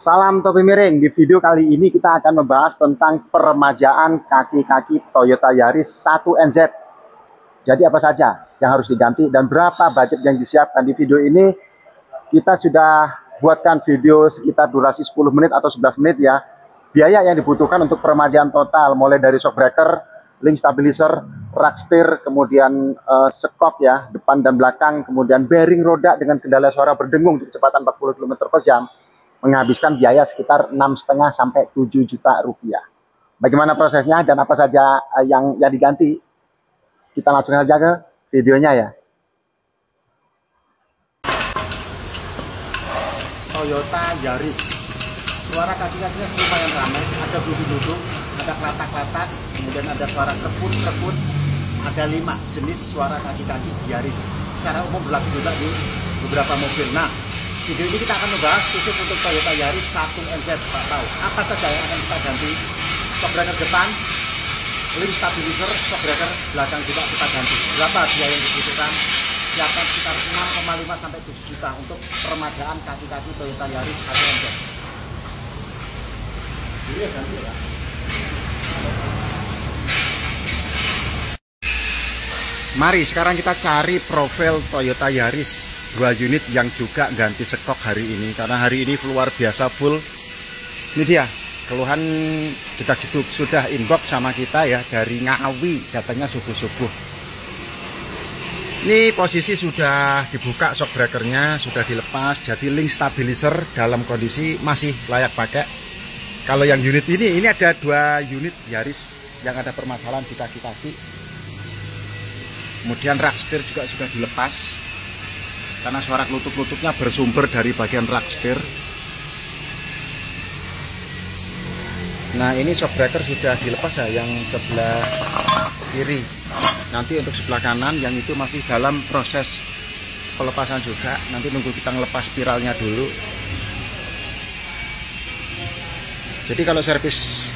Salam topi miring. Di video kali ini kita akan membahas tentang peremajaan kaki-kaki Toyota Yaris 1NZ. Jadi apa saja yang harus diganti dan berapa budget yang disiapkan. Di video ini kita sudah buatkan video sekitar durasi 10 menit atau 11 menit ya. Biaya yang dibutuhkan untuk peremajaan total mulai dari shock breaker, link stabilizer, rak setir, kemudian sekop ya, depan dan belakang, kemudian bearing roda dengan kendala suara berdengung untuk kecepatan 40 km per jam. Menghabiskan biaya sekitar 6,5 sampai 7 juta rupiah. Bagaimana prosesnya dan apa saja yang diganti? Kita langsung saja ke videonya ya. Toyota Yaris. Suara kaki-kakinya lumayan ramai, ada duduk-duduk, ada klatak-klatak, kemudian ada suara keput-keput. Ada 5 jenis suara kaki-kaki Yaris. Secara umum berlaku juga di beberapa mobil. Nah, video ini kita akan membahas khusus untuk Toyota Yaris 1NZ. Pak tahu apa saja yang akan kita ganti? Shock breaker depan, link stabilizer, shock breaker belakang juga kita ganti. Berapa biaya yang dibutuhkan? Siapkan sekitar 6,5 sampai 7 juta untuk peremajaan kaki-kaki Toyota Yaris 1NZ. Ini ya ganti ya. Mari sekarang kita cari profil Toyota Yaris 2 unit yang juga ganti sekok hari ini, karena hari ini luar biasa full. Ini dia keluhan kita sudah inbox sama kita ya, dari Ngawi, datanya subuh-subuh. Ini posisi sudah dibuka, shock breakernya sudah dilepas, jadi link stabilizer dalam kondisi masih layak pakai. Kalau yang unit ini ada 2 unit Yaris yang ada permasalahan di kaki-kaki. Kemudian rak setir juga sudah dilepas, karena suara kelutuk-kelutuknya bersumber dari bagian rak setir. Nah, ini shock breaker sudah dilepas ya, yang sebelah kiri. Nanti untuk sebelah kanan yang itu masih dalam proses pelepasan juga. Nanti nunggu kita ngelepas spiralnya dulu. Jadi kalau servis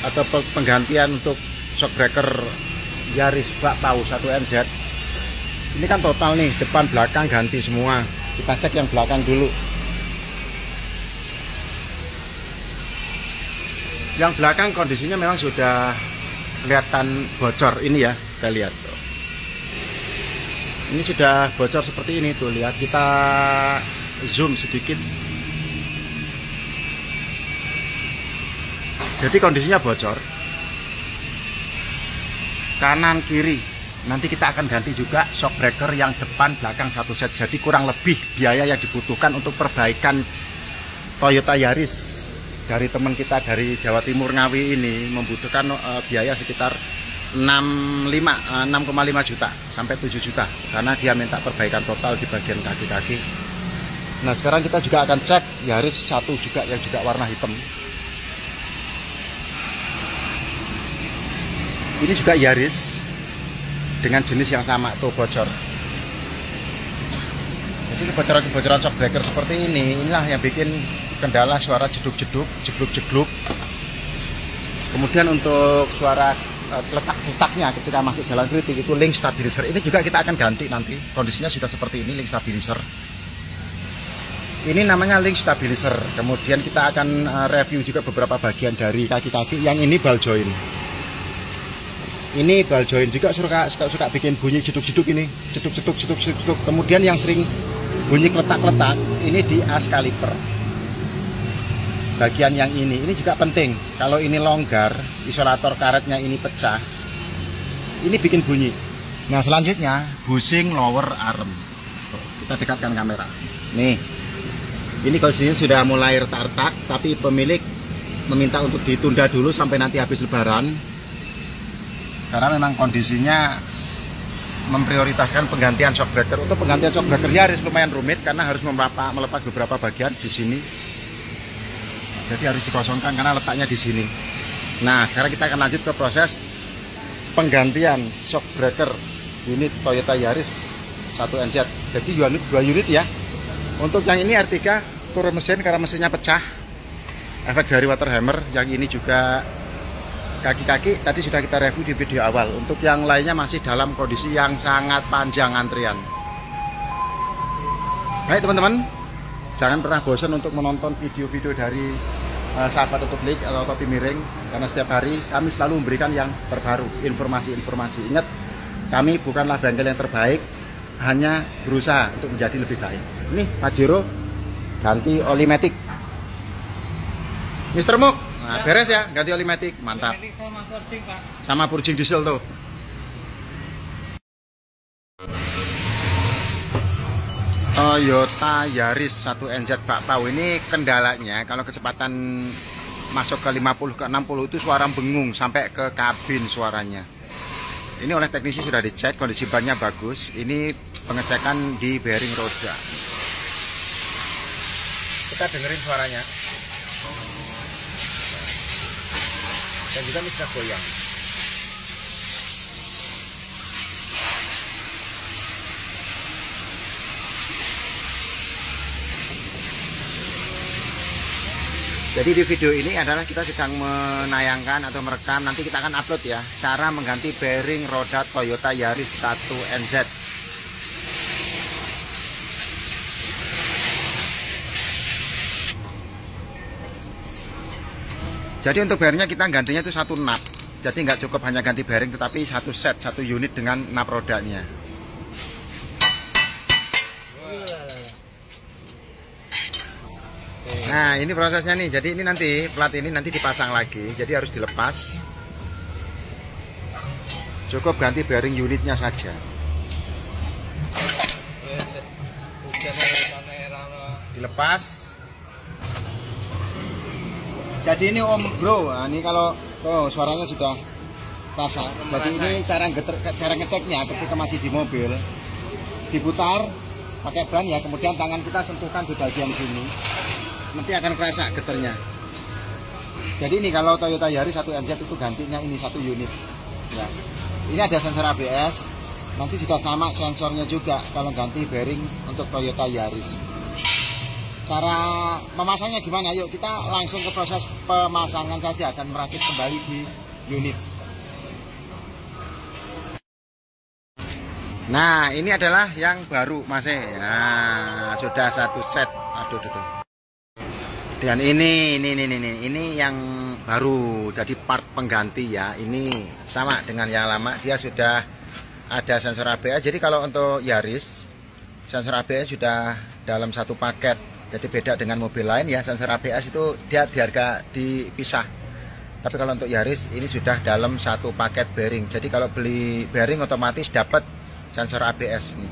atau penggantian untuk shock breaker Yaris bak tahu 1NZ, ini kan total nih, depan belakang ganti semua. Kita cek yang belakang dulu. Yang belakang kondisinya memang sudah kelihatan bocor ini ya, kita lihat. Ini sudah bocor seperti ini tuh, lihat. Kita zoom sedikit. Jadi kondisinya bocor. Kanan kiri. Nanti kita akan ganti juga shock breaker yang depan belakang satu set. Jadi kurang lebih biaya yang dibutuhkan untuk perbaikan Toyota Yaris dari teman kita dari Jawa Timur Ngawi ini membutuhkan biaya sekitar 6,5 juta sampai 7 juta, karena dia minta perbaikan total di bagian kaki-kaki. Nah, sekarang kita juga akan cek Yaris 1 juga yang juga warna hitam. Ini juga Yaris dengan jenis yang sama tuh, bocor. Jadi kebocoran shock breaker seperti ini, inilah yang bikin kendala suara jeduk-jeduk, jegluk-jegluk. Kemudian untuk suara letak-letaknya ketika masuk jalan kritik itu link stabilizer. Ini juga kita akan ganti nanti. Kondisinya sudah seperti ini, link stabilizer. Ini namanya link stabilizer. Kemudian kita akan review juga beberapa bagian dari kaki-kaki. Yang ini ball joint. Ini ball joint juga suka bikin bunyi jeduk-jeduk ini, jeduk-jeduk. Kemudian yang sering bunyi kletak-kletak ini di as kaliper. Bagian yang ini juga penting. Kalau ini longgar, isolator karetnya ini pecah, ini bikin bunyi. Nah, selanjutnya bushing lower arm. Kita dekatkan kamera. Nih, ini kondisinya sudah mulai retak-retak, tapi pemilik meminta untuk ditunda dulu sampai nanti habis lebaran. Karena memang kondisinya memprioritaskan penggantian shock breaker. Untuk penggantian shock breaker Yaris lumayan rumit karena harus melepas beberapa bagian di sini. Jadi harus dikosongkan karena letaknya di sini. Nah, sekarang kita akan lanjut ke proses penggantian shock breaker unit Toyota Yaris 1NZ. Jadi 2 unit ya. Untuk yang ini R3 turun mesin karena mesinnya pecah. Efek dari water hammer. Yang ini juga kaki-kaki tadi sudah kita review di video awal. Untuk yang lainnya masih dalam kondisi yang sangat panjang antrian. Baik teman-teman, Jangan pernah bosan untuk menonton video-video dari sahabat otoklik atau topi miring, karena setiap hari kami selalu memberikan yang terbaru, informasi-informasi. Ingat, kami bukanlah bengkel yang terbaik, hanya berusaha untuk menjadi lebih baik. Ini Pajero ganti oli matic. Mister Muk, nah, beres ya, ganti oli matic, mantap. Sama purcing, Pak. Sama purcing diesel tuh. Toyota Yaris 1NZ Pak Pau ini kendalanya kalau kecepatan masuk ke 50 ke 60 itu suara bengung sampai ke kabin suaranya. Ini oleh teknisi sudah dicek, kondisi bannya bagus. Ini pengecekan di bearing roda. Kita dengerin suaranya. Dan juga ini sudah goyang. Jadi di video ini adalah kita sedang menayangkan atau merekam, nanti kita akan upload ya, cara mengganti bearing roda Toyota Yaris 1NZ. Jadi untuk bearingnya kita gantinya itu satu nap. Jadi nggak cukup hanya ganti bearing, tetapi satu set, satu unit dengan nap rodanya. Nah ini prosesnya nih, jadi ini nanti plat ini nanti dipasang lagi, jadi harus dilepas. Cukup ganti bearing unitnya saja. Dilepas. Jadi ini Om Bro, nah, ini kalau suaranya sudah terasa. Jadi ini cara ngeceknya ketika masih di mobil, diputar pakai ban ya, kemudian tangan kita sentuhkan di bagian sini. Nanti akan kerasa getarnya. Jadi ini kalau Toyota Yaris 1NZ itu gantinya ini satu unit ya. Ini ada sensor ABS, nanti juga sama sensornya juga kalau ganti bearing untuk Toyota Yaris. Cara memasangnya gimana? Yuk kita langsung ke proses pemasangan saja, akan merakit kembali di unit. Nah ini adalah yang baru Mas. Nah sudah satu set. Aduh. Dan ini yang baru, jadi part pengganti ya. Ini sama dengan yang lama, dia sudah ada sensor ABS. Jadi kalau untuk Yaris sensor ABS sudah dalam satu paket, jadi beda dengan mobil lain ya. Sensor ABS itu dia di harga dipisah, tapi kalau untuk Yaris ini sudah dalam satu paket bearing. Jadi kalau beli bearing otomatis dapat sensor ABS nih.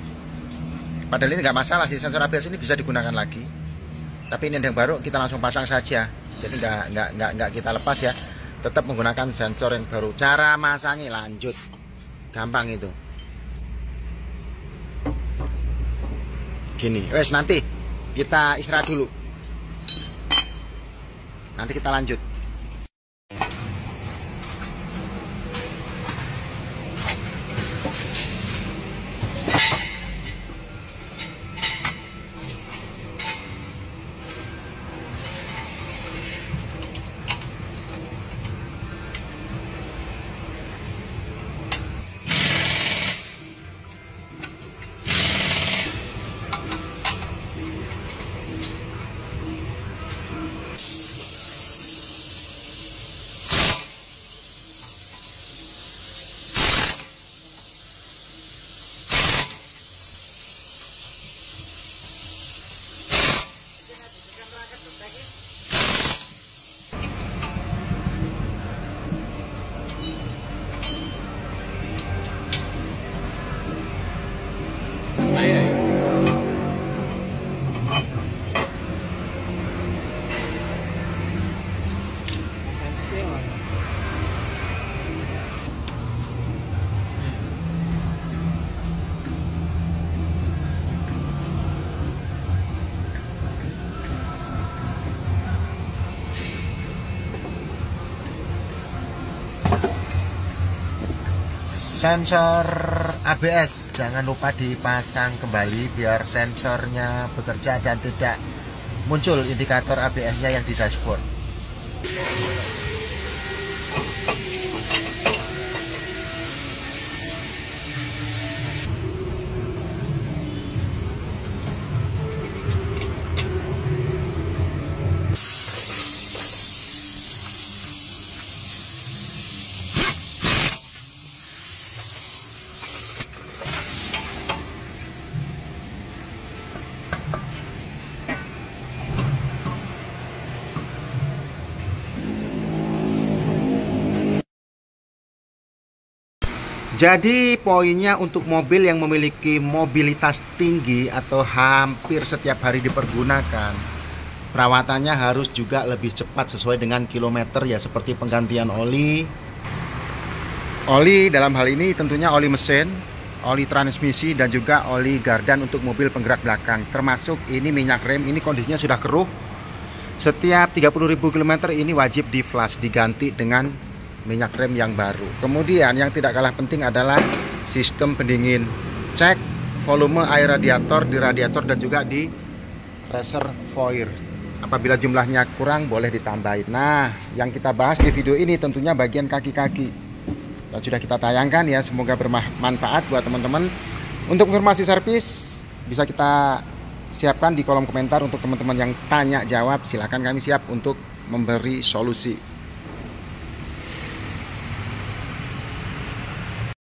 Padahal ini nggak masalah sih, sensor ABS ini bisa digunakan lagi. Tapi ini yang baru kita langsung pasang saja, jadi nggak kita lepas ya, tetap menggunakan sensor yang baru. Cara masangnya lanjut, gampang itu. Gini, wes nanti kita istirahat dulu, nanti kita lanjut. Sensor ABS jangan lupa dipasang kembali biar sensornya bekerja dan tidak muncul indikator ABS-nya yang di dashboard. Jadi poinnya untuk mobil yang memiliki mobilitas tinggi atau hampir setiap hari dipergunakan, perawatannya harus juga lebih cepat sesuai dengan kilometer ya, seperti penggantian oli. Oli dalam hal ini tentunya oli mesin, oli transmisi, dan juga oli gardan untuk mobil penggerak belakang. Termasuk ini minyak rem, ini kondisinya sudah keruh. Setiap 30.000 km ini wajib di flush, diganti dengan minyak rem yang baru. Kemudian yang tidak kalah penting adalah sistem pendingin. Cek volume air radiator di radiator dan juga di reservoir. Apabila jumlahnya kurang boleh ditambahin. Nah, yang kita bahas di video ini tentunya bagian kaki-kaki. Dan sudah kita tayangkan ya, semoga bermanfaat buat teman-teman. Untuk informasi servis bisa kita siapkan di kolom komentar untuk teman-teman yang tanya jawab. Silahkan, kami siap untuk memberi solusi.